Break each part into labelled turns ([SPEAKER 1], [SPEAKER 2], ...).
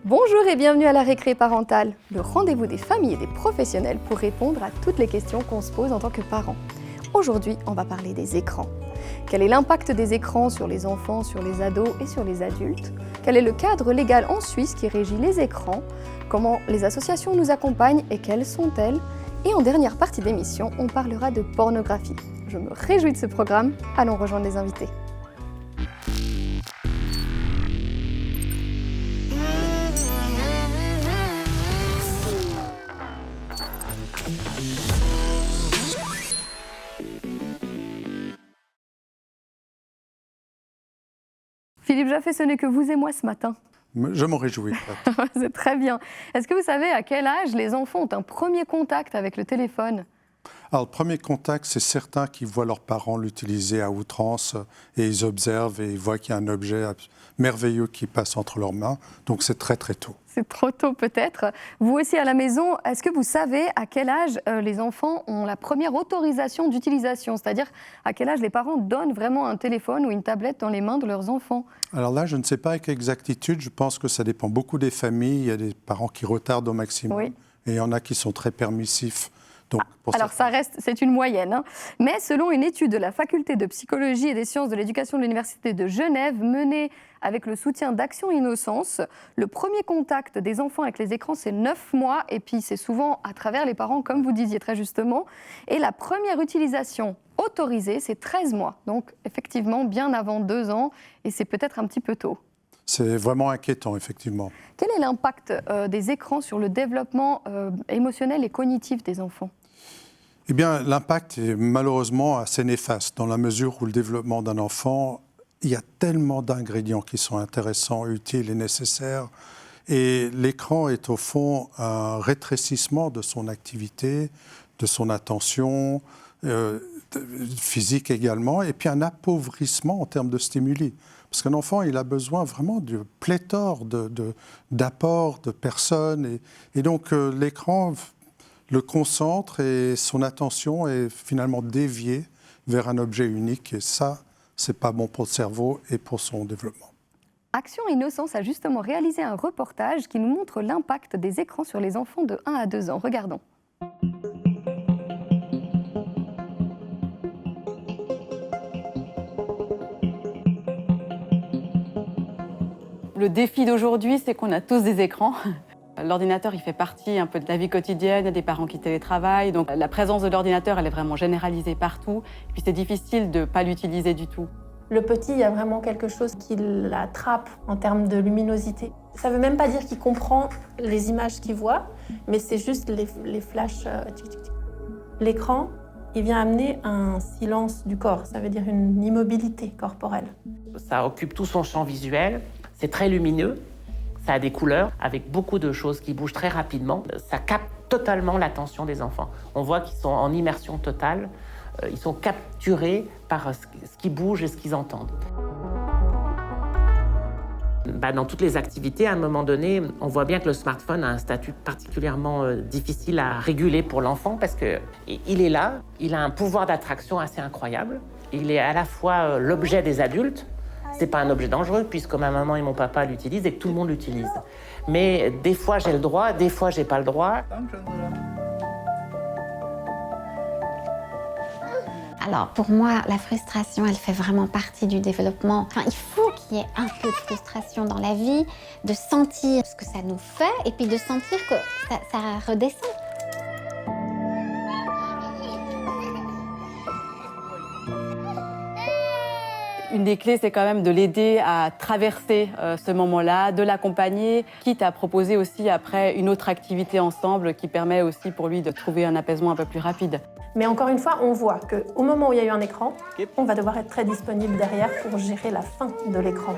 [SPEAKER 1] Bonjour et bienvenue à la récré parentale, le rendez-vous des familles et des professionnels pour répondre à toutes les questions qu'on se pose en tant que parents. Aujourd'hui, on va parler des écrans. Quel est l'impact des écrans sur les enfants, sur les ados et sur les adultes? Quel est le cadre légal en Suisse qui régit les écrans? Comment les associations nous accompagnent et quelles sont-elles? Et en dernière partie d'émission, on parlera de pornographie. Je me réjouis de ce programme, allons rejoindre les invités. Philippe Jaffé, ce n'est que vous et moi ce matin.
[SPEAKER 2] Je m'en réjouis.
[SPEAKER 1] C'est très bien. Est-ce que vous savez à quel âge les enfants ont un premier contact avec le téléphone?
[SPEAKER 2] Alors, le premier contact, c'est certains qui voient leurs parents l'utiliser à outrance et ils observent et ils voient qu'il y a un objet merveilleux qui passe entre leurs mains. Donc, c'est très, très tôt.
[SPEAKER 1] C'est trop tôt peut-être. Vous aussi à la maison, est-ce que vous savez à quel âge les enfants ont la première autorisation d'utilisation? C'est-à-dire à quel âge les parents donnent vraiment un téléphone ou une tablette dans les mains de leurs enfants?
[SPEAKER 2] Alors là, je ne sais pas avec exactitude. Je pense que ça dépend beaucoup des familles. Il y a des parents qui retardent au maximum et il y en a qui sont très permissifs. Donc,
[SPEAKER 1] alors ça reste, c'est une moyenne, hein. Mais selon une étude de la faculté de psychologie et des sciences de l'éducation de l'Université de Genève menée avec le soutien d'Action Innocence, le premier contact des enfants avec les écrans c'est 9 mois et puis c'est souvent à travers les parents comme vous disiez très justement, et la première utilisation autorisée c'est 13 mois, donc effectivement bien avant 2 ans et c'est peut-être un petit peu tôt.
[SPEAKER 2] C'est vraiment inquiétant, effectivement.
[SPEAKER 1] Quel est l'impact des écrans sur le développement émotionnel et cognitif des enfants?
[SPEAKER 2] Eh bien, l'impact est malheureusement assez néfaste, dans la mesure où le développement d'un enfant, il y a tellement d'ingrédients qui sont intéressants, utiles et nécessaires. Et l'écran est au fond un rétrécissement de son activité, de son attention, physique également, et puis un appauvrissement en termes de stimuli. Parce qu'un enfant, il a besoin vraiment de pléthore d'apports, de personnes. Et donc, l'écran le concentre et son attention est finalement déviée vers un objet unique. Et ça, c'est pas bon pour le cerveau et pour son développement.
[SPEAKER 1] Action Innocence a justement réalisé un reportage qui nous montre l'impact des écrans sur les enfants de 1 à 2 ans. Regardons.
[SPEAKER 3] Le défi d'aujourd'hui, c'est qu'on a tous des écrans. L'ordinateur, il fait partie un peu de la vie quotidienne, il y a des parents qui télétravaillent, donc la présence de l'ordinateur, elle est vraiment généralisée partout, puis c'est difficile de ne pas l'utiliser du tout.
[SPEAKER 4] Le petit, il y a vraiment quelque chose qui l'attrape en termes de luminosité. Ça ne veut même pas dire qu'il comprend les images qu'il voit, mais c'est juste les flashs. L'écran, il vient amener un silence du corps, ça veut dire une immobilité corporelle.
[SPEAKER 5] Ça occupe tout son champ visuel, c'est très lumineux. Ça a des couleurs avec beaucoup de choses qui bougent très rapidement. Ça capte totalement l'attention des enfants. On voit qu'ils sont en immersion totale. Ils sont capturés par ce qui bouge et ce qu'ils entendent. Dans toutes les activités, à un moment donné, on voit bien que le smartphone a un statut particulièrement difficile à réguler pour l'enfant parce qu'il est là, il a un pouvoir d'attraction assez incroyable. Il est à la fois l'objet des adultes. C'est pas un objet dangereux puisque ma maman et mon papa l'utilisent et que tout le monde l'utilise. Mais des fois j'ai le droit, des fois j'ai pas le droit.
[SPEAKER 6] Alors pour moi, la frustration, elle fait vraiment partie du développement. Enfin, il faut qu'il y ait un peu de frustration dans la vie, de sentir ce que ça nous fait et puis de sentir que ça redescend.
[SPEAKER 3] Une des clés, c'est quand même de l'aider à traverser ce moment-là, de l'accompagner, quitte à proposer aussi après une autre activité ensemble qui permet aussi pour lui de trouver un apaisement un peu plus rapide.
[SPEAKER 4] Mais encore une fois, on voit qu'au moment où il y a eu un écran, on va devoir être très disponible derrière pour gérer la fin de l'écran.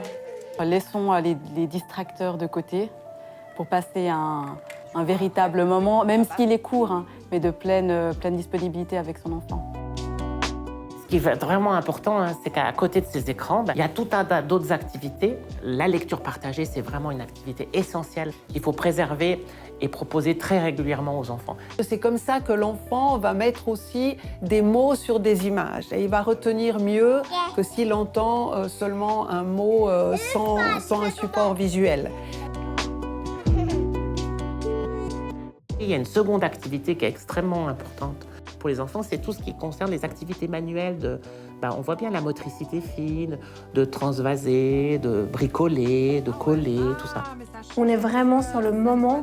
[SPEAKER 3] Laissons les distracteurs de côté pour passer un véritable moment, même s'il est court, hein, mais de pleine disponibilité avec son enfant.
[SPEAKER 5] Ce qui va être vraiment important, c'est qu'à côté de ces écrans, il y a tout un tas d'autres activités. La lecture partagée, c'est vraiment une activité essentielle qu'il faut préserver et proposer très régulièrement aux enfants.
[SPEAKER 7] C'est comme ça que l'enfant va mettre aussi des mots sur des images et il va retenir mieux que s'il entend seulement un mot sans un support visuel.
[SPEAKER 5] Il y a une seconde activité qui est extrêmement importante pour les enfants, c'est tout ce qui concerne les activités manuelles. On voit bien la motricité fine, de transvaser, de bricoler, de coller, tout ça.
[SPEAKER 4] On est vraiment sur le moment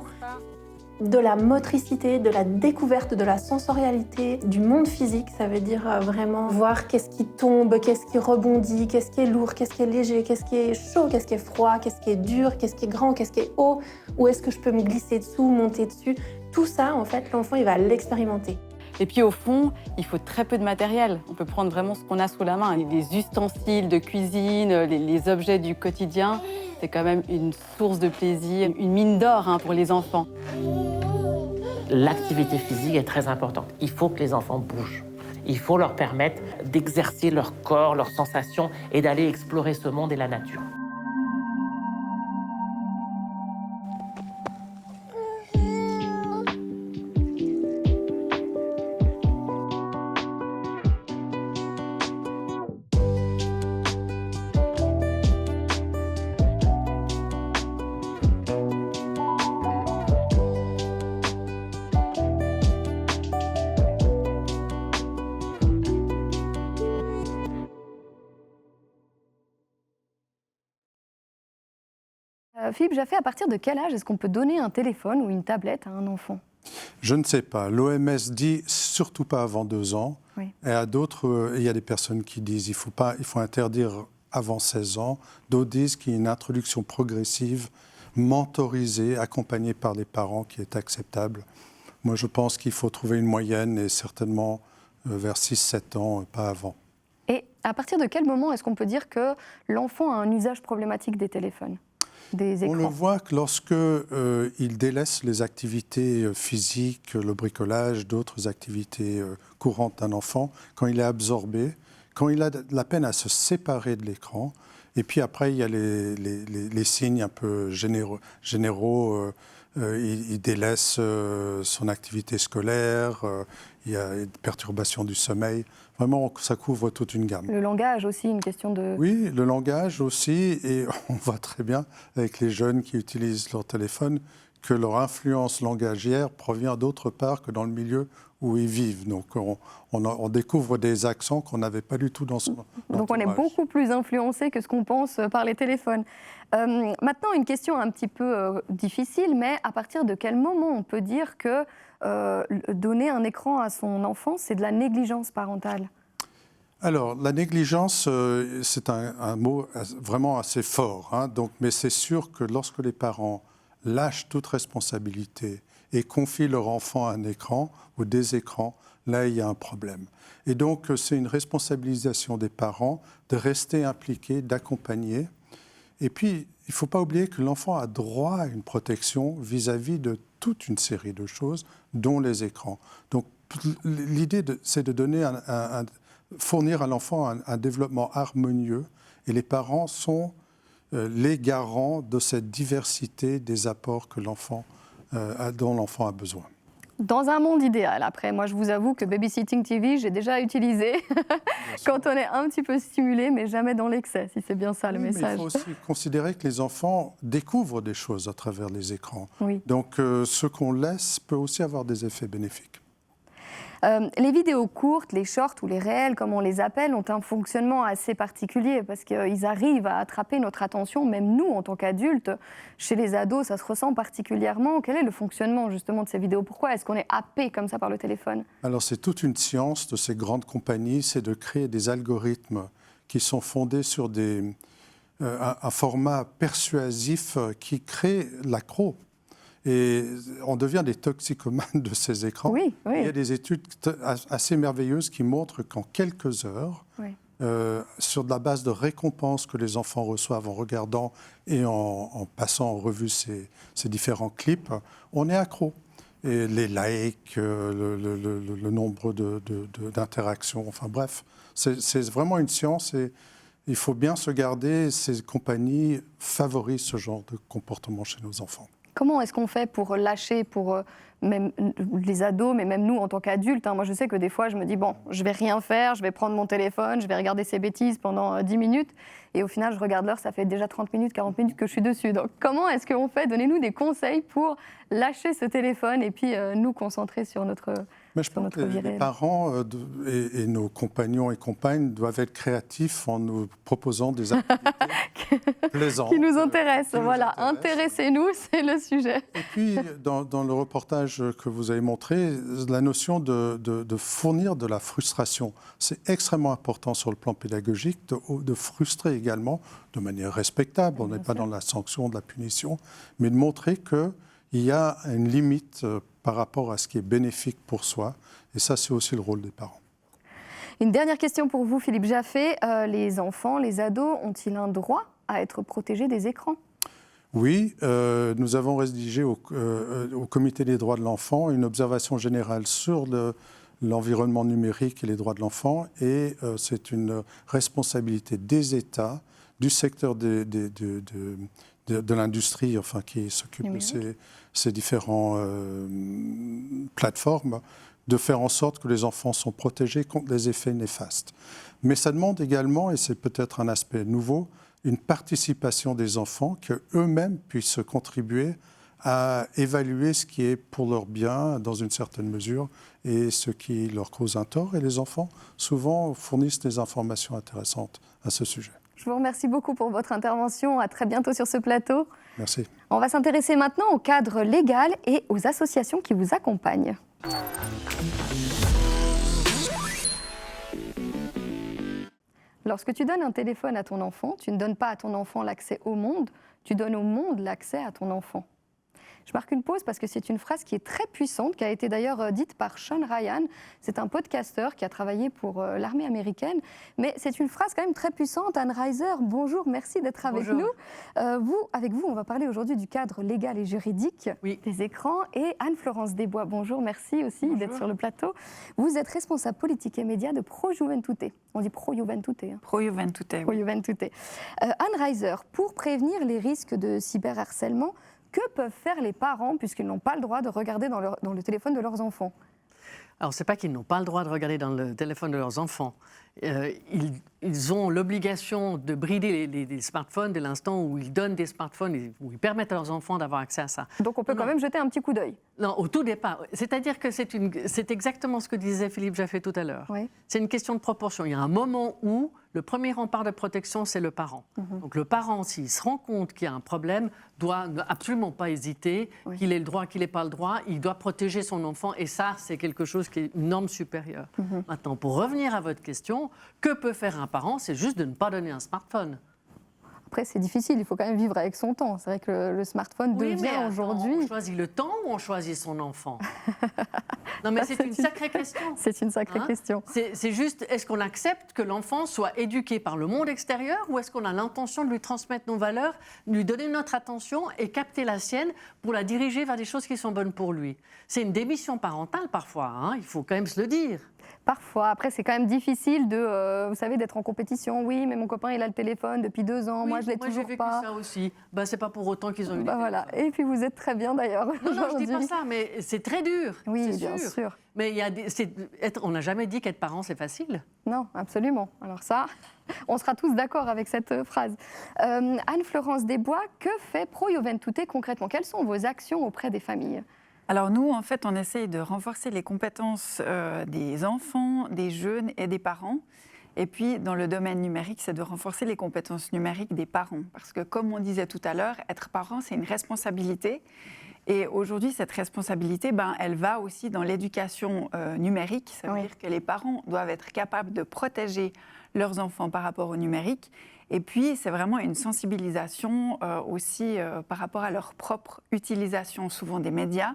[SPEAKER 4] de la motricité, de la découverte de la sensorialité, du monde physique. Ça veut dire vraiment voir qu'est-ce qui tombe, qu'est-ce qui rebondit, qu'est-ce qui est lourd, qu'est-ce qui est léger, qu'est-ce qui est chaud, qu'est-ce qui est froid, qu'est-ce qui est dur, qu'est-ce qui est grand, qu'est-ce qui est haut, où est-ce que je peux me glisser dessous, monter dessus. Tout ça, en fait, l'enfant, il va l'expérimenter.
[SPEAKER 3] Et puis au fond, il faut très peu de matériel. On peut prendre vraiment ce qu'on a sous la main. Les ustensiles de cuisine, les objets du quotidien, c'est quand même une source de plaisir, une mine d'or pour les enfants.
[SPEAKER 5] L'activité physique est très importante. Il faut que les enfants bougent. Il faut leur permettre d'exercer leur corps, leurs sensations et d'aller explorer ce monde et la nature.
[SPEAKER 1] Philippe Jaffé, à partir de quel âge est-ce qu'on peut donner un téléphone ou une tablette à un enfant?
[SPEAKER 2] Je ne sais pas. L'OMS dit surtout pas avant 2 ans.
[SPEAKER 1] Oui.
[SPEAKER 2] Et à d'autres, il y a des personnes qui disent il faut interdire avant 16 ans. D'autres disent qu'il y a une introduction progressive, mentorisée, accompagnée par les parents qui est acceptable. Moi, je pense qu'il faut trouver une moyenne et certainement vers 6-7 ans, pas avant.
[SPEAKER 1] Et à partir de quel moment est-ce qu'on peut dire que l'enfant a un usage problématique des téléphones, des écrans?
[SPEAKER 2] On le voit que lorsque il délaisse les activités physiques, le bricolage, d'autres activités courantes d'un enfant, quand il est absorbé, quand il a de la peine à se séparer de l'écran, et puis après il y a les signes un peu généraux, il délaisse son activité scolaire, il y a une perturbation du sommeil. Vraiment, ça couvre toute une gamme.
[SPEAKER 1] Le langage aussi, une question de...
[SPEAKER 2] Oui, le langage aussi, et on voit très bien avec les jeunes qui utilisent leur téléphone que leur influence langagière provient d'autre part que dans le milieu où ils vivent. Donc on découvre des accents qu'on n'avait pas du tout dans son entourage.
[SPEAKER 1] Donc on est beaucoup plus influencé que ce qu'on pense par les téléphones. Maintenant, une question un petit peu difficile, mais à partir de quel moment on peut dire que donner un écran à son enfant, c'est de la négligence parentale?
[SPEAKER 2] Alors, la négligence, c'est un mot vraiment assez fort, hein, mais c'est sûr que lorsque les parents lâchent toute responsabilité et confient leur enfant à un écran ou des écrans, là, il y a un problème. Et donc, c'est une responsabilisation des parents de rester impliqués, d'accompagner. Et puis, il ne faut pas oublier que l'enfant a droit à une protection vis-à-vis de toute une série de choses, dont les écrans. Donc, l'idée, c'est de donner fournir à l'enfant un développement harmonieux, et les parents sont les garants de cette diversité des apports que dont l'enfant a besoin.
[SPEAKER 1] Dans un monde idéal, après, moi je vous avoue que Babysitting TV, j'ai déjà utilisé quand on est un petit peu stimulé, mais jamais dans l'excès, si c'est bien ça le message.
[SPEAKER 2] Mais il faut aussi considérer que les enfants découvrent des choses à travers les écrans.
[SPEAKER 1] Oui.
[SPEAKER 2] Donc ce qu'on laisse peut aussi avoir des effets bénéfiques.
[SPEAKER 1] Les vidéos courtes, les shorts ou les réels, comme on les appelle, ont un fonctionnement assez particulier parce qu'ils arrivent à attraper notre attention, même nous, en tant qu'adultes. Chez les ados, ça se ressent particulièrement. Quel est le fonctionnement justement de ces vidéos? Pourquoi est-ce qu'on est happé comme ça par le téléphone?
[SPEAKER 2] Alors c'est toute une science de ces grandes compagnies, c'est de créer des algorithmes qui sont fondés sur un format persuasif qui crée l'accro. Et on devient des toxicomanes de ces écrans.
[SPEAKER 1] Oui, oui.
[SPEAKER 2] Il y a des études assez merveilleuses qui montrent qu'en quelques heures,
[SPEAKER 1] Oui.
[SPEAKER 2] sur la base de récompenses que les enfants reçoivent en regardant et en passant en revue ces différents clips, on est accro. Et les likes, le nombre d'interactions, enfin bref, c'est vraiment une science et il faut bien se garder. Ces compagnies favorisent ce genre de comportement chez nos enfants.
[SPEAKER 1] Comment est-ce qu'on fait pour lâcher, pour même les ados, mais même nous en tant qu'adultes, hein. Moi, je sais que des fois, je me dis, bon, je vais rien faire, je vais prendre mon téléphone, je vais regarder ces bêtises pendant 10 minutes. Et au final, je regarde l'heure, ça fait déjà 30 minutes, 40 minutes que je suis dessus. Donc, comment est-ce qu'on fait? Donnez-nous des conseils pour lâcher ce téléphone et puis nous concentrer sur notre
[SPEAKER 2] Mais je pense que les parents et nos compagnons et compagnes doivent être créatifs en nous proposant des activités plaisantes.
[SPEAKER 1] Qui nous intéressent, voilà. Intéressez-nous, c'est le sujet.
[SPEAKER 2] Et puis, dans le reportage que vous avez montré, la notion de fournir de la frustration, c'est extrêmement important sur le plan pédagogique, de frustrer également, de manière respectable, on n'est pas dans la sanction, de la punition, mais de montrer qu'il y a une limite par rapport à ce qui est bénéfique pour soi. Et ça, c'est aussi le rôle des parents.
[SPEAKER 1] Une dernière question pour vous, Philippe Jaffé. Les enfants, les ados, ont-ils un droit à être protégés des écrans?
[SPEAKER 2] Oui, nous avons rédigé au Comité des droits de l'enfant une observation générale sur l'environnement numérique et les droits de l'enfant. Et c'est une responsabilité des États, du secteur de l'industrie, enfin, qui s'occupe de ces différentes plateformes, de faire en sorte que les enfants sont protégés contre les effets néfastes. Mais ça demande également, et c'est peut-être un aspect nouveau, une participation des enfants, qu'eux-mêmes puissent contribuer à évaluer ce qui est pour leur bien, dans une certaine mesure, et ce qui leur cause un tort. Et les enfants, souvent, fournissent des informations intéressantes à ce sujet.
[SPEAKER 1] Je vous remercie beaucoup pour votre intervention. À très bientôt sur ce plateau.
[SPEAKER 2] Merci.
[SPEAKER 1] On va s'intéresser maintenant au cadre légal et aux associations qui vous accompagnent. Lorsque tu donnes un téléphone à ton enfant, tu ne donnes pas à ton enfant l'accès au monde, tu donnes au monde l'accès à ton enfant. Je marque une pause parce que c'est une phrase qui est très puissante, qui a été d'ailleurs dite par Sean Ryan. C'est un podcasteur qui a travaillé pour l'armée américaine. Mais c'est une phrase quand même très puissante. Anne Reiser, bonjour, merci d'être avec nous. Avec vous, on va parler aujourd'hui du cadre légal et juridique des écrans. Et Anne-Florence Desbois, bonjour, merci aussi d'être sur le plateau. Vous êtes responsable politique et médias de Pro Juventute. On dit Pro Juventute. Hein.
[SPEAKER 8] Pro Juventute, oui.
[SPEAKER 1] Pro Juventute. Anne Reiser, pour prévenir les risques de cyberharcèlement, que peuvent faire les parents puisqu'ils n'ont pas le droit de regarder dans le téléphone de leurs enfants?
[SPEAKER 8] Alors, ce n'est pas qu'ils n'ont pas le droit de regarder dans le téléphone de leurs enfants. Ils ont l'obligation de brider les smartphones dès l'instant où ils donnent des smartphones et où ils permettent à leurs enfants d'avoir accès à ça.
[SPEAKER 1] Donc, on peut quand même jeter un petit coup d'œil.
[SPEAKER 8] Non, au tout départ. C'est-à-dire que c'est exactement ce que disait Philippe Jaffé tout à l'heure. Oui. C'est une question de proportion. Il y a un moment où le premier rempart de protection, c'est le parent. Donc, le parent, s'il se rend compte qu'il y a un problème, doit absolument pas hésiter, qu'il ait le droit, qu'il n'ait pas le droit. Il doit protéger son enfant et ça, c'est quelque chose qui est une norme supérieure. Maintenant, pour revenir à votre question, que peut faire un parent? C'est juste de ne pas donner un smartphone.
[SPEAKER 1] Après, c'est difficile, il faut quand même vivre avec son temps. C'est vrai que le smartphone devient aujourd'hui...
[SPEAKER 8] On choisit le temps ou on choisit son enfant? Non, mais c'est une sacrée question.
[SPEAKER 1] C'est une sacrée question.
[SPEAKER 8] C'est juste, est-ce qu'on accepte que l'enfant soit éduqué par le monde extérieur ou est-ce qu'on a l'intention de lui transmettre nos valeurs, de lui donner notre attention et capter la sienne pour la diriger vers des choses qui sont bonnes pour lui? C'est une démission parentale parfois, hein, il faut quand même se le dire.
[SPEAKER 1] Parfois. Après, c'est quand même difficile vous savez, d'être en compétition. Oui, mais mon copain, il a le téléphone depuis 2 ans. Oui, moi, je l'ai toujours pas.
[SPEAKER 8] Moi, j'ai vécu ça aussi. C'est pas pour autant qu'ils ont eu des
[SPEAKER 1] voilà. Et puis, vous êtes très bien, d'ailleurs.
[SPEAKER 8] Non, je dis pas ça, mais c'est très dur.
[SPEAKER 1] Oui, bien sûr.
[SPEAKER 8] Mais on n'a jamais dit qu'être parent, c'est facile.
[SPEAKER 1] Non, absolument. Alors ça, on sera tous d'accord avec cette phrase. Anne-Florence Desbois, que fait Pro Juventute concrètement? Quelles sont vos actions auprès des familles?
[SPEAKER 9] Alors nous, en fait, on essaye de renforcer les compétences des enfants, des jeunes et des parents. Et puis, dans le domaine numérique, c'est de renforcer les compétences numériques des parents. Parce que, comme on disait tout à l'heure, être parent, c'est une responsabilité. Et aujourd'hui, cette responsabilité, elle va aussi dans l'éducation numérique. Ça veut dire que les parents doivent être capables de protéger leurs enfants par rapport au numérique. Et puis, c'est vraiment une sensibilisation aussi par rapport à leur propre utilisation, souvent des médias.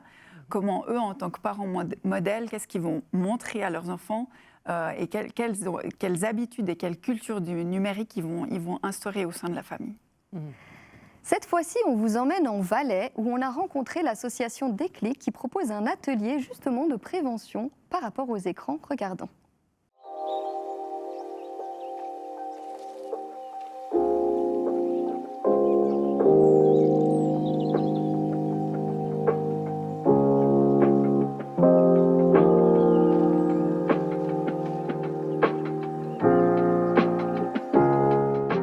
[SPEAKER 9] Comment eux, en tant que parents modèles, qu'est-ce qu'ils vont montrer à leurs enfants et quelles habitudes et quelle culture du numérique ils vont instaurer au sein de la famille.
[SPEAKER 1] Cette fois-ci, on vous emmène en Valais où on a rencontré l'association Déclic qui propose un atelier justement de prévention par rapport aux écrans. Regardons.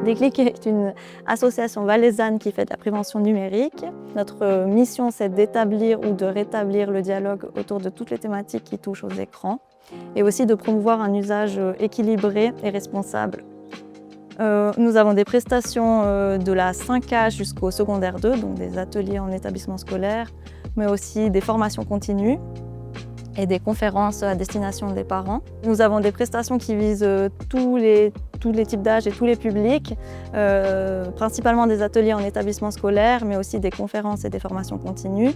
[SPEAKER 10] Déclic est une association valaisanne qui fait de la prévention numérique. Notre mission, c'est d'établir ou de rétablir le dialogue autour de toutes les thématiques qui touchent aux écrans et aussi de promouvoir un usage équilibré et responsable. Nous avons des prestations de la 5A jusqu'au secondaire 2, donc des ateliers en établissement scolaire, mais aussi des formations continues et des conférences à destination des parents. Nous avons des prestations qui visent tous les types d'âge et tous les publics, principalement des ateliers en établissement scolaire, mais aussi des conférences et des formations continues.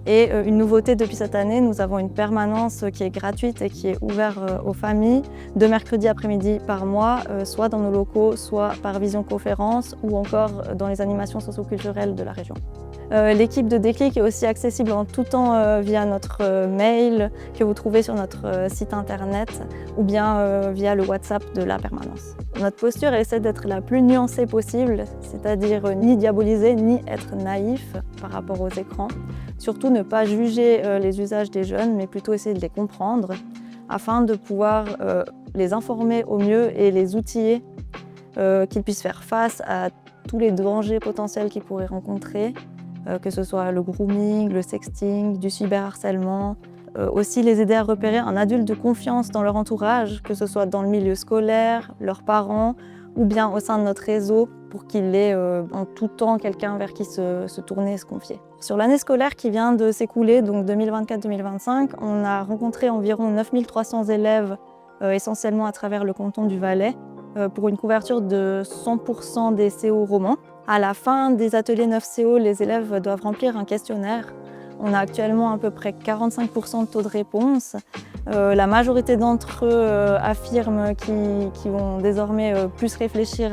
[SPEAKER 10] Et une nouveauté depuis cette année, nous avons une permanence qui est gratuite et qui est ouverte aux familles de mercredi après-midi par mois, soit dans nos locaux, soit par visioconférence ou encore dans les animations socio-culturelles de la région. L'équipe de Déclic est aussi accessible en tout temps via notre mail que vous trouvez sur notre site internet ou bien via le WhatsApp de la permanence. Notre posture essaie d'être la plus nuancée possible, c'est-à-dire ni diaboliser ni être naïf par rapport aux écrans. Surtout ne pas juger les usages des jeunes, mais plutôt essayer de les comprendre afin de pouvoir les informer au mieux et les outiller, qu'ils puissent faire face à tous les dangers potentiels qu'ils pourraient rencontrer, que ce soit le grooming, le sexting, du cyberharcèlement. Aussi les aider à repérer un adulte de confiance dans leur entourage, que ce soit dans le milieu scolaire, leurs parents ou bien au sein de notre réseau pour qu'il ait en tout temps quelqu'un vers qui se tourner et se confier. Sur l'année scolaire qui vient de s'écouler, donc 2024-2025, on a rencontré environ 9300 élèves, essentiellement à travers le canton du Valais, pour une couverture de 100% des CO romans. À la fin des ateliers 9 CO, les élèves doivent remplir un questionnaire. On a actuellement à peu près 45% de taux de réponse. La majorité d'entre eux affirment qu'ils vont désormais plus réfléchir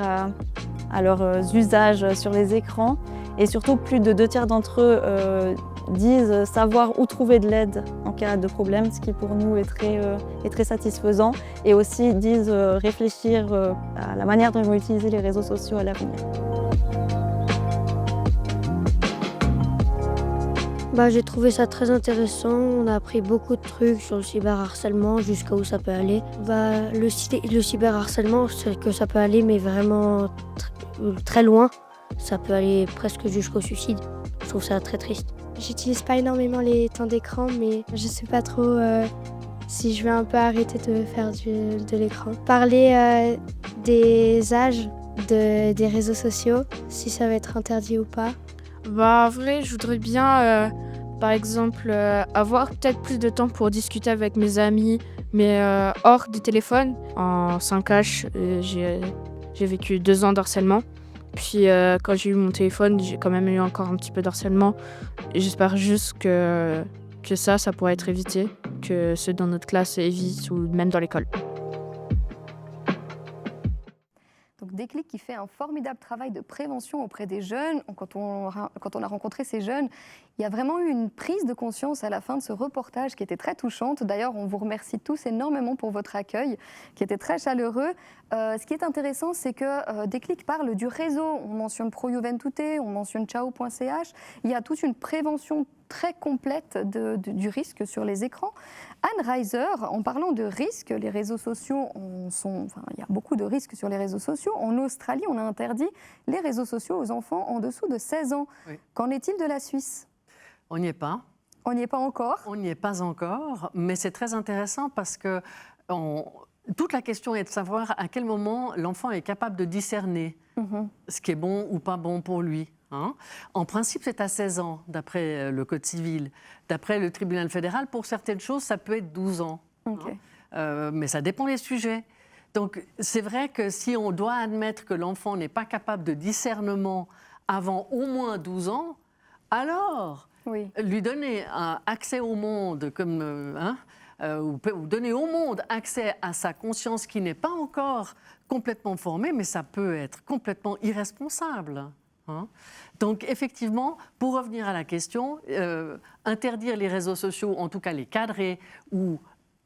[SPEAKER 10] à leurs usages sur les écrans. Et surtout, plus de 2/3 d'entre eux disent savoir où trouver de l'aide en cas de problème, ce qui pour nous est très satisfaisant. Et aussi disent réfléchir à la manière dont ils vont utiliser les réseaux sociaux à l'avenir.
[SPEAKER 11] J'ai trouvé ça très intéressant. On a appris beaucoup de trucs sur le cyberharcèlement, jusqu'à où ça peut aller. Le cyberharcèlement, c'est que ça peut aller, mais vraiment très loin. Ça peut aller presque jusqu'au suicide. Je trouve ça très triste.
[SPEAKER 12] J'utilise pas énormément les temps d'écran, mais je sais pas trop si je vais un peu arrêter de faire de l'écran. Parler des âges des réseaux sociaux, si ça va être interdit ou pas.
[SPEAKER 13] En vrai, je voudrais bien, par exemple, avoir peut-être plus de temps pour discuter avec mes amis, mais hors du téléphone. En 5H, j'ai vécu 2 ans d'harcèlement. Puis quand j'ai eu mon téléphone, j'ai quand même eu encore un petit peu d'harcèlement. Et j'espère juste que ça pourrait être évité, que ceux dans notre classe évitent ou même dans l'école.
[SPEAKER 1] Donc Déclic qui fait un formidable travail de prévention auprès des jeunes. Quand on a rencontré ces jeunes, il y a vraiment eu une prise de conscience à la fin de ce reportage qui était très touchante. D'ailleurs, on vous remercie tous énormément pour votre accueil, qui était très chaleureux. Ce qui est intéressant, c'est que Déclic parle du réseau. On mentionne Pro Juventute, on mentionne Ciao.ch. Il y a toute une prévention très complète du risque sur les écrans. Anne Reiser, en parlant de risques, les réseaux sociaux il y a beaucoup de risques sur les réseaux sociaux. En Australie, on a interdit les réseaux sociaux aux enfants en dessous de 16 ans. Oui. Qu'en est-il de la Suisse ?
[SPEAKER 8] On n'y est pas.
[SPEAKER 1] On n'y est pas encore ?
[SPEAKER 8] On n'y est pas encore, mais c'est très intéressant parce que toute la question est de savoir à quel moment l'enfant est capable de discerner ce qui est bon ou pas bon pour lui. En principe, c'est à 16 ans, d'après le Code civil. D'après le tribunal fédéral, pour certaines choses, ça peut être 12 ans. Okay. Mais ça dépend des sujets. Donc, c'est vrai que si on doit admettre que l'enfant n'est pas capable de discernement avant au moins 12 ans, alors lui donner un accès au monde, ou donner au monde accès à sa conscience qui n'est pas encore complètement formée, mais ça peut être complètement irresponsable. Donc effectivement, pour revenir à la question, interdire les réseaux sociaux, en tout cas les cadrer, ou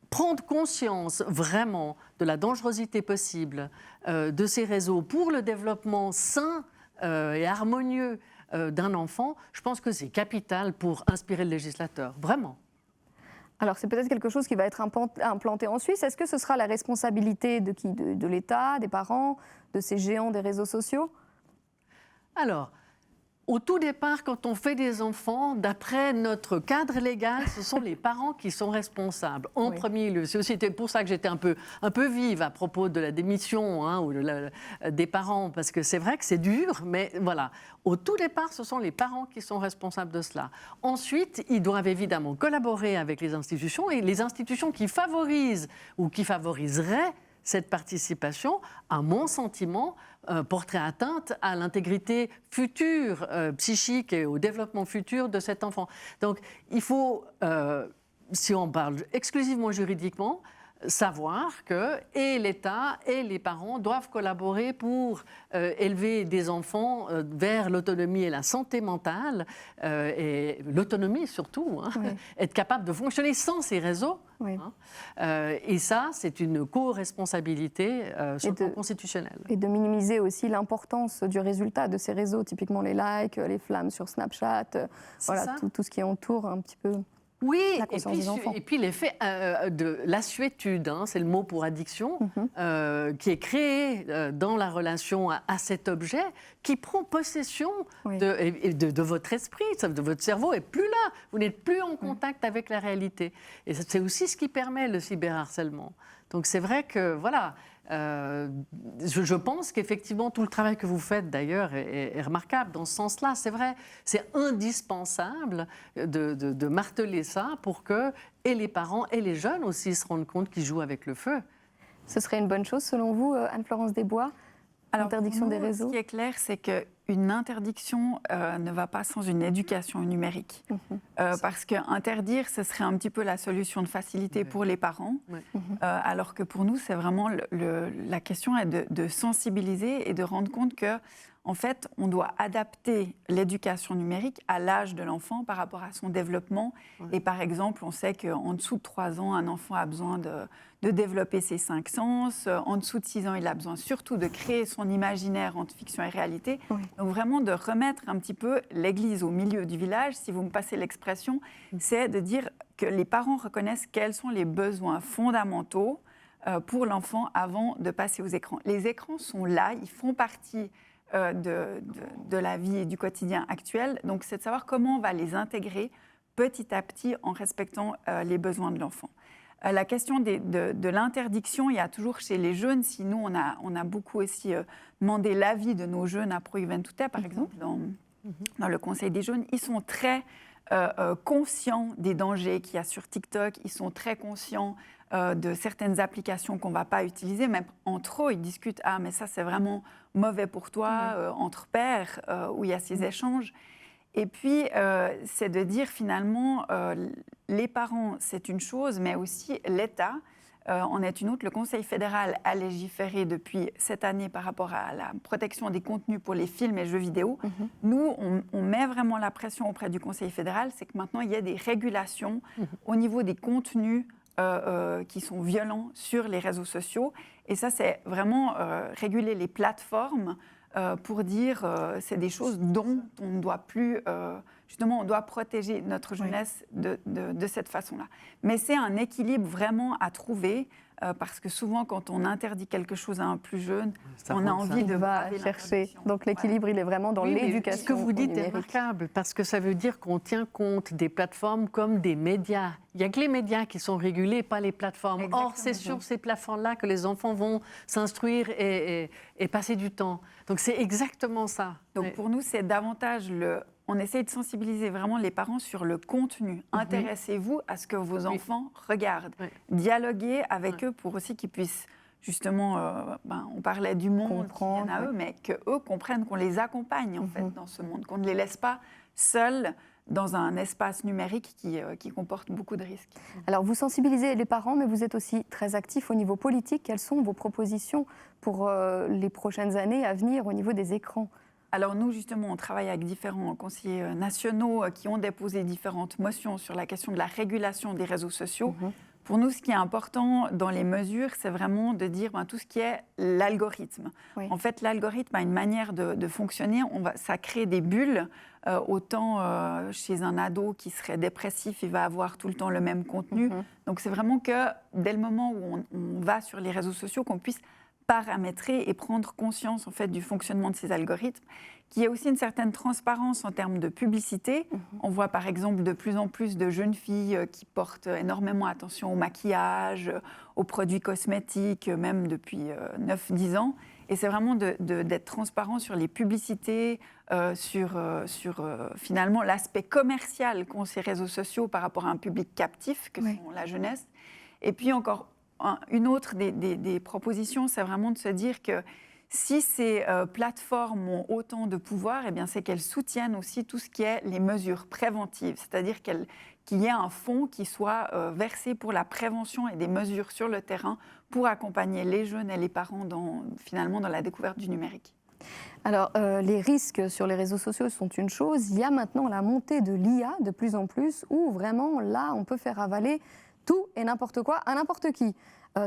[SPEAKER 8] prendre conscience vraiment de la dangerosité possible de ces réseaux pour le développement sain et harmonieux d'un enfant, je pense que c'est capital pour inspirer le législateur, vraiment.
[SPEAKER 1] Alors c'est peut-être quelque chose qui va être implanté en Suisse. Est-ce que ce sera la responsabilité de qui? De l'État, des parents, de ces géants des réseaux sociaux?
[SPEAKER 8] Alors, au tout départ, quand on fait des enfants, d'après notre cadre légal, ce sont les parents qui sont responsables, en premier lieu. C'est aussi pour ça que j'étais un peu vive à propos de la démission ou des parents, parce que c'est vrai que c'est dur, mais voilà. Au tout départ, ce sont les parents qui sont responsables de cela. Ensuite, ils doivent évidemment collaborer avec les institutions, et les institutions qui favorisent ou qui favoriseraient cette participation, à mon sentiment, porterait atteinte à l'intégrité future psychique et au développement futur de cet enfant. Donc, il faut, si on parle exclusivement juridiquement, savoir que et l'État et les parents doivent collaborer pour élever des enfants vers l'autonomie et la santé mentale, et l'autonomie surtout, être capable de fonctionner sans ces réseaux. Et ça, c'est une co-responsabilité sur le plan constitutionnel.
[SPEAKER 1] Et de minimiser aussi l'importance du résultat de ces réseaux, typiquement les likes, les flammes sur Snapchat, voilà, tout ce qui entoure un petit peu.
[SPEAKER 8] Oui,
[SPEAKER 1] la conscience des enfants.
[SPEAKER 8] Et puis l'effet de l'assuétude, c'est le mot pour addiction, qui est créé dans la relation à cet objet, qui prend possession de votre esprit, de votre cerveau, et plus là, vous n'êtes plus en contact avec la réalité. Et c'est aussi ce qui permet le cyberharcèlement. Donc c'est vrai que, voilà, je pense qu'effectivement, tout le travail que vous faites d'ailleurs est remarquable dans ce sens-là. C'est vrai, c'est indispensable de marteler ça pour que et les parents et les jeunes aussi se rendent compte qu'ils jouent avec le feu.
[SPEAKER 1] Ce serait une bonne chose selon vous, Anne-Florence Desbois, l'interdiction des réseaux?
[SPEAKER 9] Ce qui est clair, c'est qu'une interdiction ne va pas sans une éducation numérique. Parce qu'interdire, ce serait un petit peu la solution de facilité pour les parents, alors que pour nous, c'est vraiment la question est de sensibiliser et de rendre compte que, en fait, on doit adapter l'éducation numérique à l'âge de l'enfant par rapport à son développement. Et par exemple, on sait qu'en dessous de 3 ans, un enfant a besoin de développer ses 5 sens. En dessous de 6 ans, il a besoin surtout de créer son imaginaire entre fiction et réalité. Donc vraiment de remettre un petit peu l'église au milieu du village, si vous me passez l'expression, c'est de dire que les parents reconnaissent quels sont les besoins fondamentaux pour l'enfant avant de passer aux écrans. Les écrans sont là, ils font partie de la vie et du quotidien actuel. Donc, c'est de savoir comment on va les intégrer petit à petit en respectant les besoins de l'enfant. La question de l'interdiction, il y a toujours chez les jeunes, si nous, on a beaucoup aussi demandé l'avis de nos jeunes à Pro-Juventute, par exemple, dans le Conseil des jeunes, ils sont très conscients des dangers qu'il y a sur TikTok, ils sont très conscients de certaines applications qu'on ne va pas utiliser, même entre eux, ils discutent « Ah, mais ça, c'est vraiment mauvais pour toi entre pairs, où il y a ces échanges. Et puis, c'est de dire finalement, les parents, c'est une chose, mais aussi l'État en est une autre. Le Conseil fédéral a légiféré depuis cette année par rapport à la protection des contenus pour les films et jeux vidéo. Nous, on met vraiment la pression auprès du Conseil fédéral, c'est que maintenant, il y a des régulations au niveau des contenus qui sont violents sur les réseaux sociaux. Et ça, c'est vraiment réguler les plateformes pour dire c'est des choses dont on ne doit plus... justement, on doit protéger notre jeunesse de cette façon-là. Mais c'est un équilibre vraiment à trouver parce que souvent, quand on interdit quelque chose à un plus jeune, on a envie de
[SPEAKER 1] chercher. Donc l'équilibre, il est vraiment dans l'éducation.
[SPEAKER 8] Ce que vous dites est remarquable parce que ça veut dire qu'on tient compte des plateformes comme des médias. Il n'y a que les médias qui sont régulés, pas les plateformes. Exactement. Or, c'est sur ces plateformes-là que les enfants vont s'instruire et passer du temps. Donc c'est exactement ça.
[SPEAKER 9] Donc pour nous, c'est davantage on essaie de sensibiliser vraiment les parents sur le contenu. Intéressez-vous à ce que vos enfants regardent. Dialoguez avec eux pour aussi qu'ils puissent, justement, on parlait du monde qui vient à eux, mais qu'eux comprennent qu'on les accompagne en fait, dans ce monde, qu'on ne les laisse pas seuls dans un espace numérique qui comporte beaucoup de risques.
[SPEAKER 1] Alors, vous sensibilisez les parents, mais vous êtes aussi très actifs au niveau politique. Quelles sont vos propositions pour les prochaines années à venir au niveau des écrans ?
[SPEAKER 9] Alors nous, justement, on travaille avec différents conseillers nationaux qui ont déposé différentes motions sur la question de la régulation des réseaux sociaux. Pour nous, ce qui est important dans les mesures, c'est vraiment de dire tout ce qui est l'algorithme. En fait, l'algorithme a une manière de fonctionner. Ça crée des bulles autant chez un ado qui serait dépressif, il va avoir tout le temps le même contenu. Donc c'est vraiment que dès le moment où on va sur les réseaux sociaux, qu'on puisse paramétrer et prendre conscience en fait du fonctionnement de ces algorithmes, qu'il y a aussi une certaine transparence en termes de publicité. On voit par exemple de plus en plus de jeunes filles qui portent énormément attention au maquillage, aux produits cosmétiques, même depuis 9-10 ans. Et c'est vraiment d'être transparent sur les publicités, sur finalement l'aspect commercial qu'ont ces réseaux sociaux par rapport à un public captif que sont la jeunesse. Et puis encore une autre des propositions, c'est vraiment de se dire que si ces plateformes ont autant de pouvoir, eh bien c'est qu'elles soutiennent aussi tout ce qui est les mesures préventives, c'est-à-dire qu'il y ait un fonds qui soit versé pour la prévention et des mesures sur le terrain pour accompagner les jeunes et les parents finalement dans la découverte du numérique.
[SPEAKER 1] Alors, les risques sur les réseaux sociaux sont une chose. Il y a maintenant la montée de l'IA de plus en plus, où vraiment, là, on peut faire avaler tout et n'importe quoi à n'importe qui.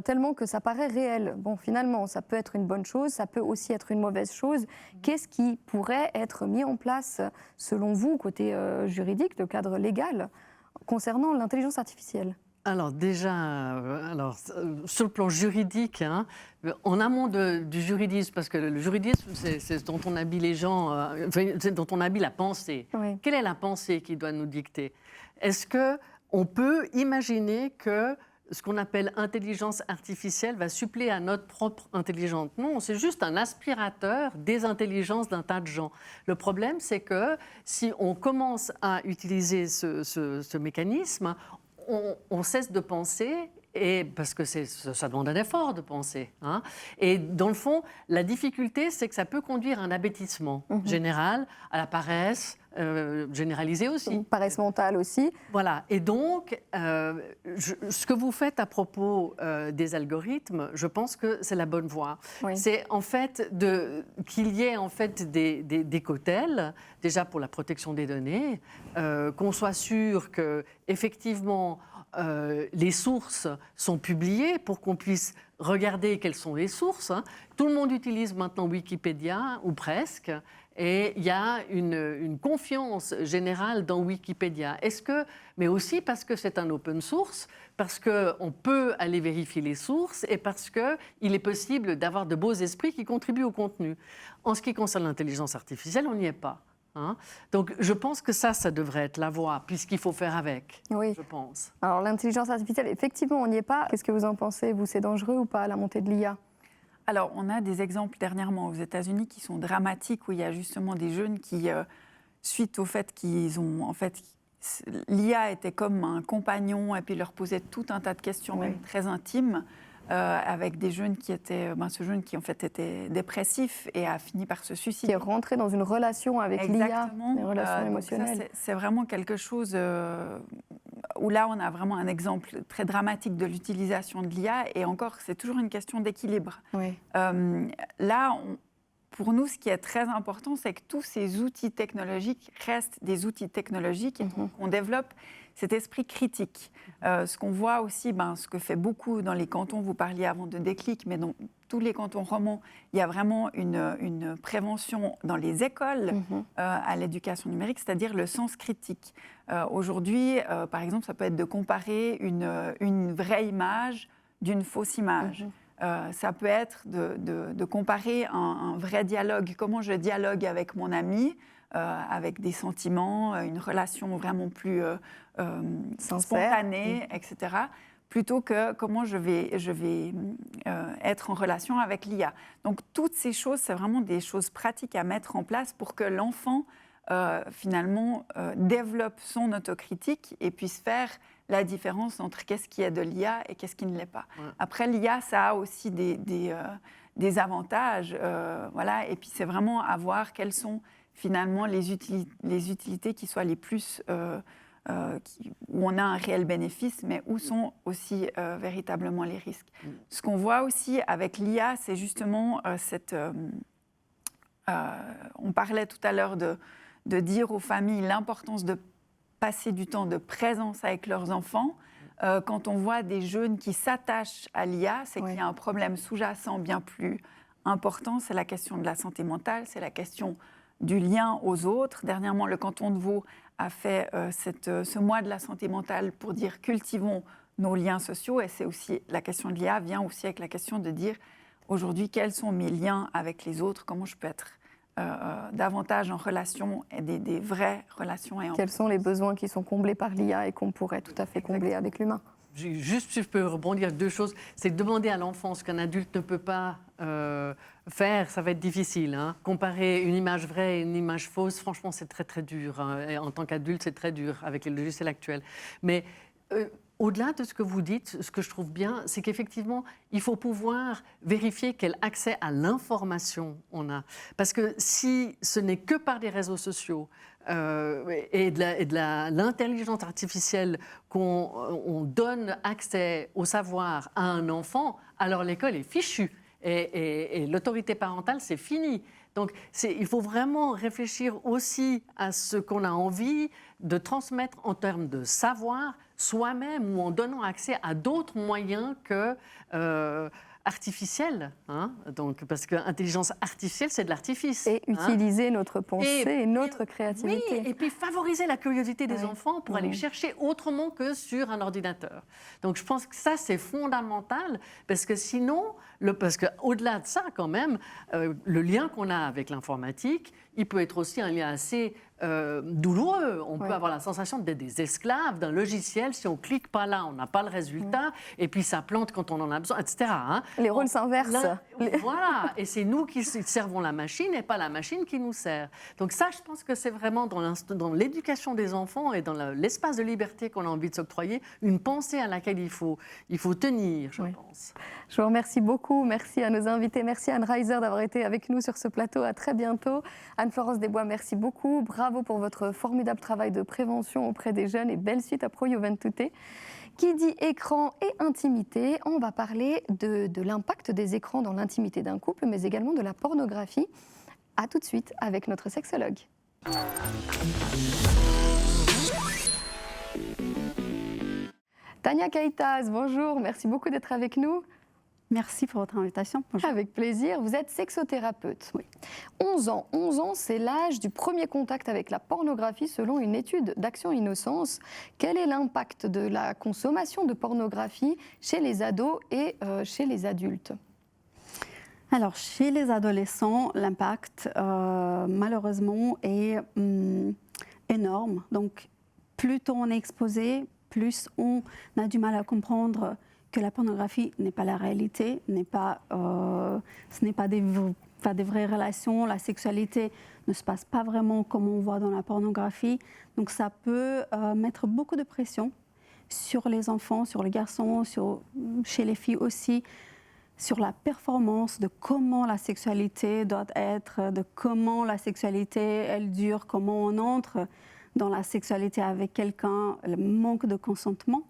[SPEAKER 1] Tellement que ça paraît réel. Bon, finalement, ça peut être une bonne chose, ça peut aussi être une mauvaise chose. Qu'est-ce qui pourrait être mis en place, selon vous, côté juridique, de cadre légal, concernant l'intelligence artificielle ?
[SPEAKER 8] Alors déjà, sur le plan juridique, en amont du juridisme, parce que le juridisme, c'est ce dont on habille les gens, c'est dont on habille la pensée. Oui. Quelle est la pensée qui doit nous dicter ? Est-ce qu'on peut imaginer que ce qu'on appelle intelligence artificielle va suppléer à notre propre intelligence? Non, c'est juste un aspirateur des intelligences d'un tas de gens. Le problème, c'est que si on commence à utiliser ce mécanisme, on cesse de penser, et parce que ça demande un effort de penser. Et dans le fond, la difficulté, c'est que ça peut conduire à un abêtissement général, à la paresse, généralisée aussi.
[SPEAKER 1] Paresse mentale aussi.
[SPEAKER 8] Voilà. Et donc, ce que vous faites à propos des algorithmes, je pense que c'est la bonne voie. Oui. C'est en fait qu'il y ait en fait des cautèles, déjà pour la protection des données, qu'on soit sûr que effectivement les sources sont publiées pour qu'on puisse regarder quelles sont les sources. Tout le monde utilise maintenant Wikipédia, ou presque, et il y a une confiance générale dans Wikipédia. Mais aussi parce que c'est un open source, parce qu'on peut aller vérifier les sources et parce qu'il est possible d'avoir de beaux esprits qui contribuent au contenu. En ce qui concerne l'intelligence artificielle, on n'y est pas. Donc je pense que ça devrait être la voie, puisqu'il faut faire avec, je pense.
[SPEAKER 1] Alors l'intelligence artificielle, effectivement, on n'y est pas. Qu'est-ce que vous en pensez, vous? C'est dangereux ou pas, la montée de l'IA?
[SPEAKER 9] Alors on a des exemples dernièrement aux États-Unis qui sont dramatiques, où il y a justement des jeunes qui, suite au fait qu'ils ont... En fait, l'IA était comme un compagnon et puis leur posait tout un tas de questions, même très intimes, avec des jeunes qui étaient, ce jeune qui en fait était dépressif et a fini par se suicider.
[SPEAKER 1] Qui est rentré dans une relation avec l'IA, une relation émotionnelle.
[SPEAKER 9] C'est vraiment quelque chose où là on a vraiment un exemple très dramatique de l'utilisation de l'IA, et encore c'est toujours une question d'équilibre. Oui. Là, pour nous, ce qui est très important, c'est que tous ces outils technologiques restent des outils technologiques et qu'on développe cet esprit critique. Ce qu'on voit aussi, ce que fait beaucoup dans les cantons, vous parliez avant de Déclic, mais dans tous les cantons romans, il y a vraiment une prévention dans les écoles à l'éducation numérique, c'est-à-dire le sens critique. Aujourd'hui, par exemple, ça peut être de comparer une vraie image d'une fausse image. Ça peut être de comparer un vrai dialogue, comment je dialogue avec mon ami, avec des sentiments, une relation vraiment plus spontanée, etc., plutôt que comment je vais être en relation avec l'IA. Donc toutes ces choses, c'est vraiment des choses pratiques à mettre en place pour que l'enfant, finalement, développe son autocritique et puisse faire la différence entre qu'est-ce qui est de l'IA et qu'est-ce qui ne l'est pas. Ouais. Après, l'IA, ça a aussi des avantages, voilà, et puis c'est vraiment à voir quelles sont finalement les utilités qui soient les plus... où on a un réel bénéfice, mais où sont aussi véritablement les risques. Ce qu'on voit aussi avec l'IA, c'est justement on parlait tout à l'heure de dire aux familles l'importance de passer du temps de présence avec leurs enfants. Quand on voit des jeunes qui s'attachent à l'IA, c'est qu'il y a un problème sous-jacent bien plus important, c'est la question de la santé mentale, c'est la question du lien aux autres. Dernièrement, le canton de Vaud a fait ce mois de la santé mentale pour dire cultivons nos liens sociaux. Et c'est aussi la question de l'IA vient aussi avec la question de dire aujourd'hui quels sont mes liens avec les autres, comment je peux être davantage en relation et des vraies relations.
[SPEAKER 1] Quels sont les besoins qui sont comblés par l'IA et qu'on pourrait tout à fait combler avec l'humain?
[SPEAKER 8] Juste, si je peux rebondir, deux choses. C'est de demander à l'enfant ce qu'un adulte ne peut pas faire, ça va être difficile. Hein. Comparer une image vraie et une image fausse, franchement, c'est très, très dur. Hein. Et en tant qu'adulte, c'est très dur avec les logiciels actuels. Mais au-delà de ce que vous dites, ce que je trouve bien, c'est qu'effectivement, il faut pouvoir vérifier quel accès à l'information on a. Parce que si ce n'est que par des réseaux sociaux et de l'intelligence artificielle qu'on donne accès au savoir à un enfant, alors l'école est fichue. Et l'autorité parentale, c'est fini. Donc, il faut vraiment réfléchir aussi à ce qu'on a envie de transmettre en termes de savoir soi-même ou en donnant accès à d'autres moyens que artificiels. Hein. Donc, parce que l'intelligence artificielle, c'est de l'artifice.
[SPEAKER 1] Et utiliser notre pensée et notre créativité.
[SPEAKER 8] Oui, et puis favoriser la curiosité des enfants pour aller chercher autrement que sur un ordinateur. Donc, je pense que ça, c'est fondamental, parce que sinon, parce qu'au-delà de ça, quand même, le lien qu'on a avec l'informatique, il peut être aussi un lien assez douloureux. On peut avoir la sensation d'être des esclaves d'un logiciel. Si on ne clique pas là, on n'a pas le résultat. Et puis ça plante quand on en a besoin, etc. Hein.
[SPEAKER 1] Les rôles s'inversent.
[SPEAKER 8] Voilà. Et c'est nous qui servons la machine et pas la machine qui nous sert. Donc ça, je pense que c'est vraiment dans l'éducation des enfants et dans l'espace de liberté qu'on a envie de s'octroyer, une pensée à laquelle il faut tenir, je pense.
[SPEAKER 1] Je vous remercie beaucoup. Merci à nos invités. Merci Anne Reiser d'avoir été avec nous sur ce plateau. À très bientôt. Anne-Florence Desbois, merci beaucoup. Bravo pour votre formidable travail de prévention auprès des jeunes et belle suite à Pro Juventute. Qui dit écran et intimité, on va parler de l'impact des écrans dans l'intimité d'un couple, mais également de la pornographie. A tout de suite avec notre sexologue. Tania Kaitas, bonjour, merci beaucoup d'être avec nous.
[SPEAKER 14] Merci pour votre invitation. Bonjour.
[SPEAKER 1] Avec plaisir. Vous êtes sexothérapeute. Oui. 11 ans, c'est l'âge du premier contact avec la pornographie selon une étude d'Action Innocence. Quel est l'impact de la consommation de pornographie chez les ados et chez les adultes ?
[SPEAKER 14] Alors, chez les adolescents, l'impact, malheureusement, est énorme. Donc, plus tôt on est exposé, plus on a du mal à comprendre que la pornographie n'est pas la réalité, ce n'est pas des vraies relations, la sexualité ne se passe pas vraiment comme on voit dans la pornographie. Donc ça peut mettre beaucoup de pression sur les enfants, sur les garçons, chez les filles aussi, sur la performance de comment la sexualité doit être, de comment la sexualité, elle dure, comment on entre dans la sexualité avec quelqu'un, le manque de consentement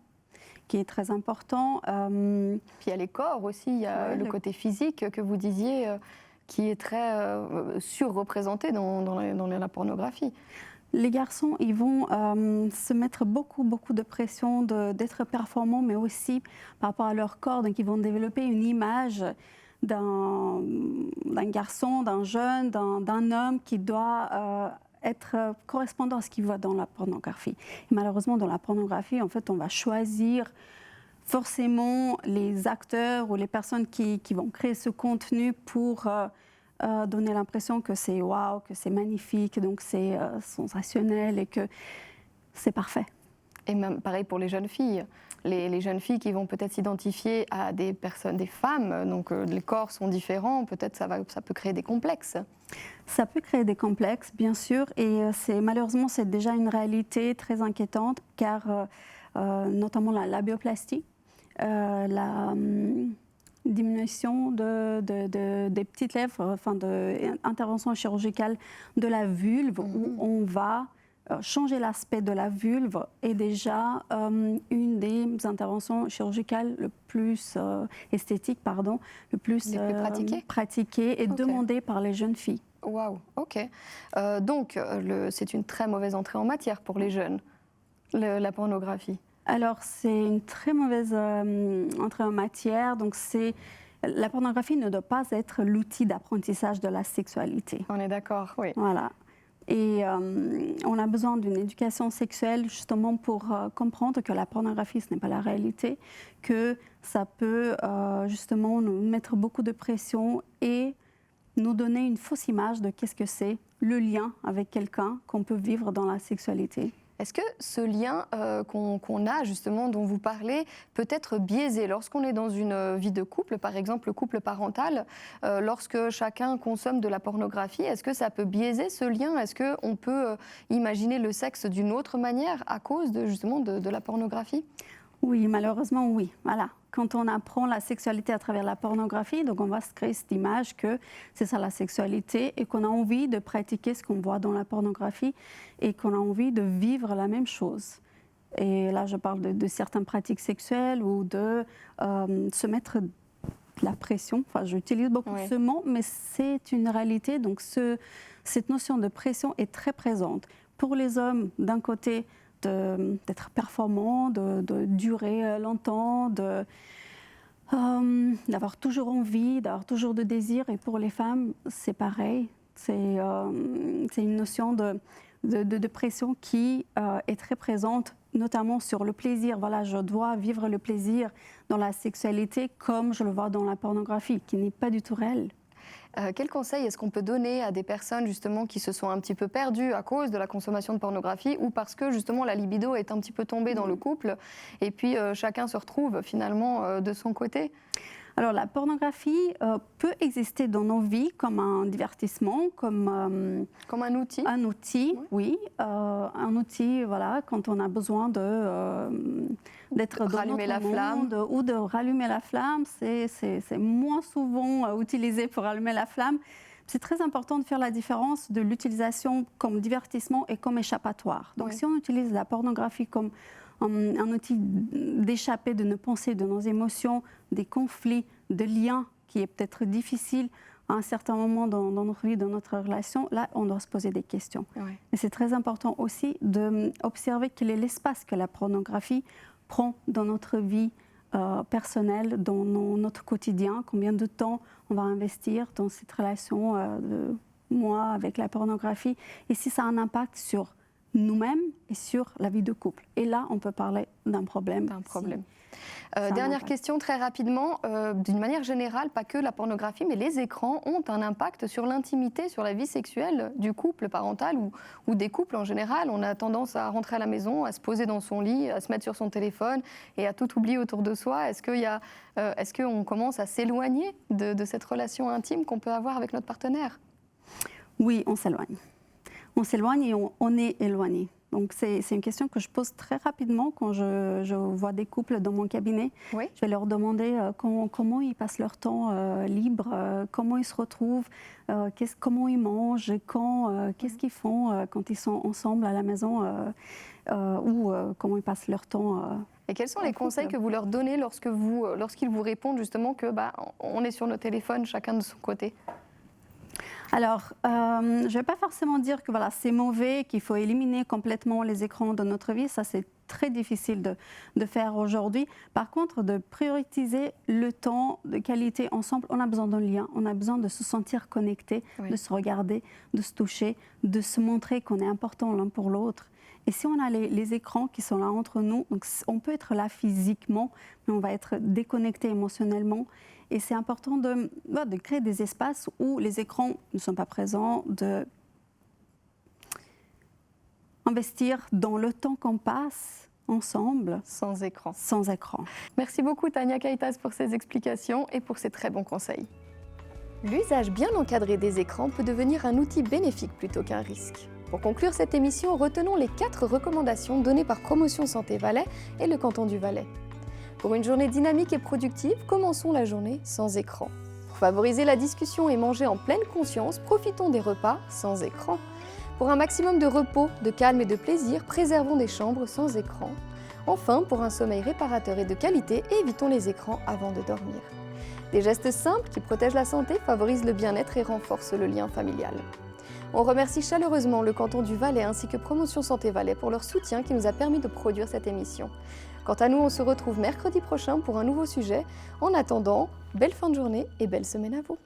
[SPEAKER 14] qui est très important.
[SPEAKER 1] Puis il y a les corps aussi, il y a le côté physique que vous disiez qui est très surreprésenté dans la pornographie.
[SPEAKER 14] Les garçons, ils vont se mettre beaucoup de pression d'être performants, mais aussi par rapport à leur corps. Donc ils vont développer une image d'un garçon, d'un jeune, d'un homme qui doit être correspondant à ce qu'ils voient dans la pornographie. Et malheureusement, dans la pornographie, en fait, on va choisir forcément les acteurs ou les personnes qui vont créer ce contenu pour donner l'impression que c'est waouh, que c'est magnifique, donc c'est sensationnel et que c'est parfait.
[SPEAKER 1] Et même pareil pour les jeunes filles. Les jeunes filles qui vont peut-être s'identifier à des personnes, des femmes, donc les corps sont différents, peut-être ça peut créer des complexes.
[SPEAKER 14] Ça peut créer des complexes, bien sûr, et malheureusement c'est déjà une réalité très inquiétante, car notamment la labioplastie, la diminution des petites lèvres, enfin d'intervention chirurgicale de la vulve, où on va changer l'aspect de la vulve est déjà une des interventions chirurgicales le plus esthétique, le plus pratiquée et demandée par les jeunes filles.
[SPEAKER 1] Waouh, ok. Donc, c'est une très mauvaise entrée en matière pour les jeunes, la pornographie.
[SPEAKER 14] Alors, c'est une très mauvaise entrée en matière. Donc, la pornographie ne doit pas être l'outil d'apprentissage de la sexualité.
[SPEAKER 1] On est d'accord, oui.
[SPEAKER 14] Voilà. Et on a besoin d'une éducation sexuelle justement pour comprendre que la pornographie, ce n'est pas la réalité, que ça peut justement nous mettre beaucoup de pression et nous donner une fausse image de qu'est-ce que c'est le lien avec quelqu'un qu'on peut vivre dans la sexualité.
[SPEAKER 1] Est-ce que ce lien qu'on a, justement, dont vous parlez, peut être biaisé lorsqu'on est dans une vie de couple, par exemple le couple parental, lorsque chacun consomme de la pornographie, est-ce que ça peut biaiser ce lien? Est-ce qu'on peut imaginer le sexe d'une autre manière à cause justement de la pornographie?
[SPEAKER 14] Oui, malheureusement, oui. Voilà. Quand on apprend la sexualité à travers la pornographie, donc on va se créer cette image que c'est ça la sexualité et qu'on a envie de pratiquer ce qu'on voit dans la pornographie et qu'on a envie de vivre la même chose. Et là, je parle de certaines pratiques sexuelles ou de se mettre de la pression. Enfin, j'utilise beaucoup ce mot, mais c'est une réalité. Donc, cette notion de pression est très présente. Pour les hommes, d'un côté, d'être performant, de durer longtemps, d'avoir toujours envie, d'avoir toujours de désir. Et pour les femmes, c'est pareil. C'est une notion de pression qui est très présente, notamment sur le plaisir. Voilà, je dois vivre le plaisir dans la sexualité comme je le vois dans la pornographie, qui n'est pas du tout réel.
[SPEAKER 1] Quel conseil est-ce qu'on peut donner à des personnes justement qui se sont un petit peu perdues à cause de la consommation de pornographie ou parce que justement la libido est un petit peu tombée dans le couple et puis chacun se retrouve finalement de son côté?
[SPEAKER 14] Alors la pornographie peut exister dans nos vies comme un divertissement, comme
[SPEAKER 1] un outil.
[SPEAKER 14] Un outil, oui. Un outil, voilà, quand on a besoin d'être dans
[SPEAKER 1] rallumer la flamme
[SPEAKER 14] ou de rallumer la flamme, c'est moins souvent utilisé pour rallumer la flamme. C'est très important de faire la différence de l'utilisation comme divertissement et comme échappatoire. Donc si on utilise la pornographie comme un outil d'échapper de nos pensées, de nos émotions, des conflits, de liens qui est peut-être difficile à un certain moment dans notre vie, dans notre relation, là, on doit se poser des questions. Ouais. Et c'est très important aussi d'observer quel est l'espace que la pornographie prend dans notre vie personnelle, dans notre quotidien, combien de temps on va investir dans cette relation de moi avec la pornographie, et si ça a un impact sur nous-mêmes et sur la vie de couple. Et là, on peut parler d'un problème.
[SPEAKER 1] Dernière question très rapidement. D'une manière générale, pas que la pornographie, mais les écrans ont un impact sur l'intimité, sur la vie sexuelle du couple parental ou des couples en général. On a tendance à rentrer à la maison, à se poser dans son lit, à se mettre sur son téléphone et à tout oublier autour de soi. Est-ce qu'on commence à s'éloigner de cette relation intime qu'on peut avoir avec notre partenaire?
[SPEAKER 14] Oui, on s'éloigne. On s'éloigne et on est éloigné. Donc c'est une question que je pose très rapidement quand je vois des couples dans mon cabinet. Oui. Je vais leur demander comment ils passent leur temps libre, comment ils se retrouvent, comment ils mangent, qu'est-ce qu'ils font quand ils sont ensemble à la maison ou comment ils passent leur temps.
[SPEAKER 1] Et quels sont les conseils que vous leur donnez lorsqu'ils vous répondent justement que on est sur nos téléphones chacun de son côté?
[SPEAKER 14] Alors, je ne vais pas forcément dire que voilà, c'est mauvais, qu'il faut éliminer complètement les écrans de notre vie. Ça, c'est très difficile de faire aujourd'hui. Par contre, de prioriser le temps de qualité ensemble, on a besoin d'un lien, on a besoin de se sentir connecté, de se regarder, de se toucher, de se montrer qu'on est important l'un pour l'autre. Et si on a les écrans qui sont là entre nous, donc on peut être là physiquement, mais on va être déconnecté émotionnellement. Et c'est important de créer des espaces où les écrans ne sont pas présents, d'investir dans le temps qu'on passe ensemble.
[SPEAKER 1] Sans écran.
[SPEAKER 14] Sans écran.
[SPEAKER 1] Merci beaucoup Tania Kaitas pour ces explications et pour ces très bons conseils. L'usage bien encadré des écrans peut devenir un outil bénéfique plutôt qu'un risque. Pour conclure cette émission, retenons les 4 recommandations données par Promotion Santé Valais et le canton du Valais. Pour une journée dynamique et productive, commençons la journée sans écran. Pour favoriser la discussion et manger en pleine conscience, profitons des repas sans écran. Pour un maximum de repos, de calme et de plaisir, préservons des chambres sans écran. Enfin, pour un sommeil réparateur et de qualité, évitons les écrans avant de dormir. Des gestes simples qui protègent la santé, favorisent le bien-être et renforcent le lien familial. On remercie chaleureusement le canton du Valais ainsi que Promotion Santé Valais pour leur soutien qui nous a permis de produire cette émission. Quant à nous, on se retrouve mercredi prochain pour un nouveau sujet. En attendant, belle fin de journée et belle semaine à vous.